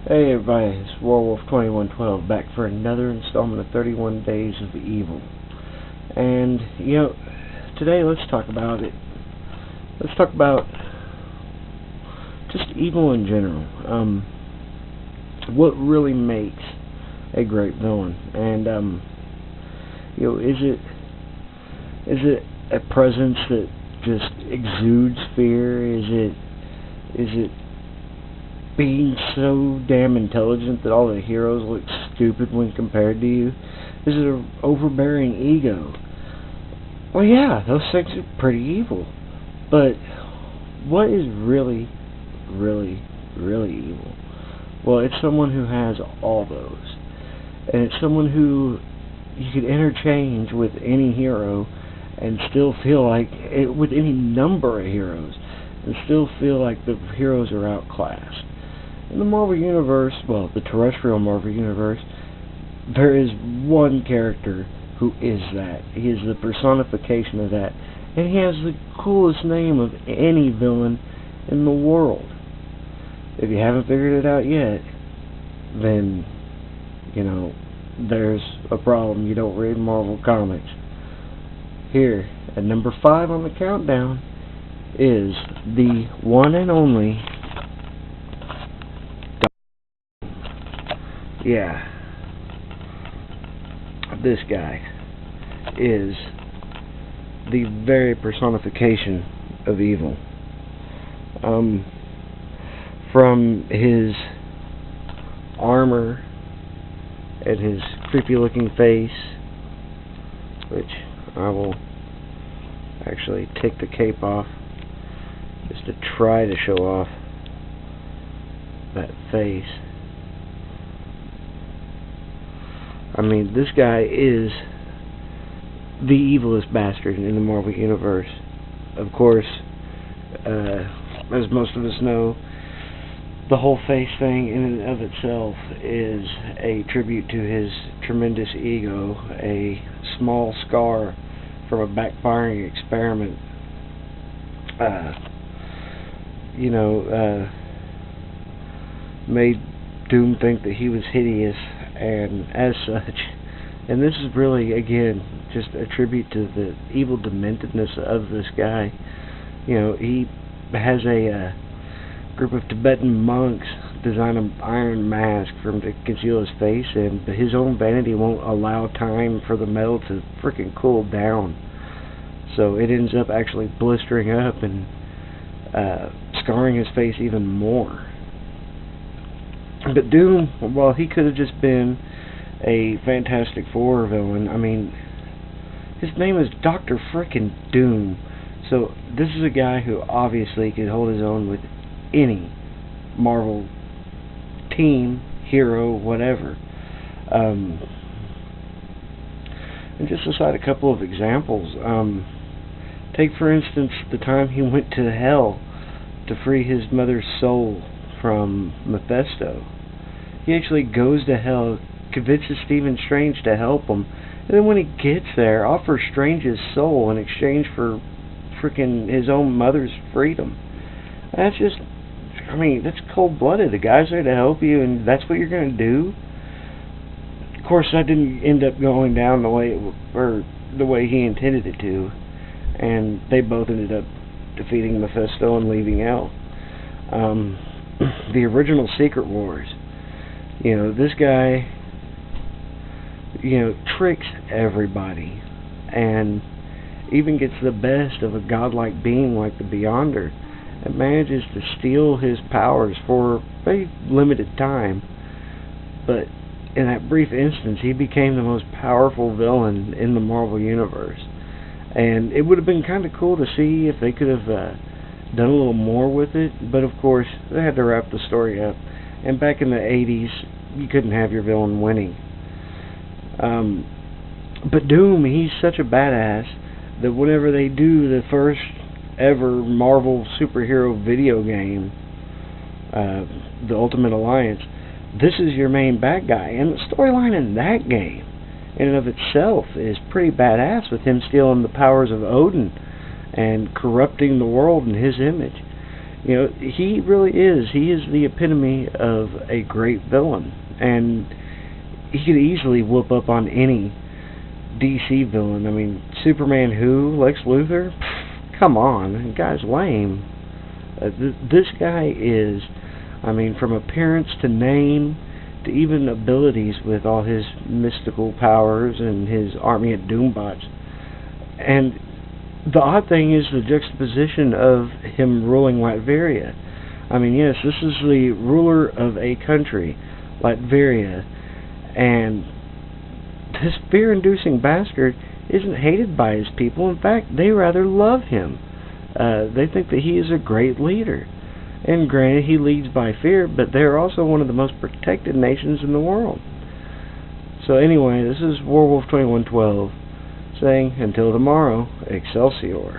Hey everybody, it's Warwolf2112 back for another installment of 31 Days of Evil. And, today let's talk about it. Let's talk about just evil in general. What really makes a great villain. And, is it a presence that just exudes fear? Is it being so damn intelligent that all the heroes look stupid when compared to you? Is it an overbearing ego? Well, yeah, those things are pretty evil. But what is really, really, really evil? Well, it's someone who has all those. And it's someone who you could interchange with any hero and still feel like, with any number of heroes, and still feel like the heroes are outclassed. In the Marvel Universe, well, the terrestrial Marvel Universe, there is one character who is that. He is the personification of that. And he has the coolest name of any villain in the world. If you haven't figured it out yet, then, there's a problem. You don't read Marvel Comics. Here, at number 5 on the countdown, is the one and only... Yeah, this guy is the very personification of evil. From his armor and his creepy looking face, which I will actually take the cape off just to try to show off that face. I mean, this guy is the evilest bastard in the Marvel Universe. Of course, as most of us know, the whole face thing in and of itself is a tribute to his tremendous ego, a small scar from a backfiring experiment. Made Doom think that he was hideous, and as such, and this is really, again, just a tribute to the evil dementedness of this guy. He has a group of Tibetan monks design an iron mask for him to conceal his face in, but his own vanity won't allow time for the metal to freaking cool down. So it ends up actually blistering up and scarring his face even more. But Doom, well, he could have just been a Fantastic Four villain. I mean, his name is Dr. Frickin' Doom. So this is a guy who obviously could hold his own with any Marvel team, hero, whatever. And just to cite a couple of examples, take for instance the time he went to hell to free his mother's soul from Mephisto. He actually goes to hell, convinces Stephen Strange to help him, and then when he gets there, offers Strange his soul in exchange for freaking his own mother's freedom. That's just, that's cold-blooded. The guy's there to help you, and that's what you're going to do? Of course, that didn't end up going down the way he intended it to, and they both ended up defeating Mephisto and leaving hell. The original Secret Wars, this guy, tricks everybody, and even gets the best of a godlike being like the Beyonder, and manages to steal his powers for a very limited time. But in that brief instance, he became the most powerful villain in the Marvel Universe. And it would have been kind of cool to see if they could have done a little more with it, but of course they had to wrap the story up. And back in the 80s, you couldn't have your villain winning. But Doom, he's such a badass that whenever they do the first ever Marvel superhero video game, the Ultimate Alliance, this is your main bad guy. And the storyline in that game, in and of itself, is pretty badass, with him stealing the powers of Odin and corrupting the world in his image. You know, he really is. He is the epitome of a great villain, and he could easily whoop up on any DC villain. I mean, Superman who? Lex Luthor? Pfft, come on, the guy's lame. This guy is, I mean, from appearance to name to even abilities with all his mystical powers and his army of Doombots. And the odd thing is the juxtaposition of him ruling Latveria. I mean, yes, this is the ruler of a country, Latveria, and this fear-inducing bastard isn't hated by his people. In fact, they rather love him. They think that he is a great leader. And granted, he leads by fear, but they're also one of the most protected nations in the world. So anyway, this is Werewolf 2112 saying, until tomorrow, Excelsior.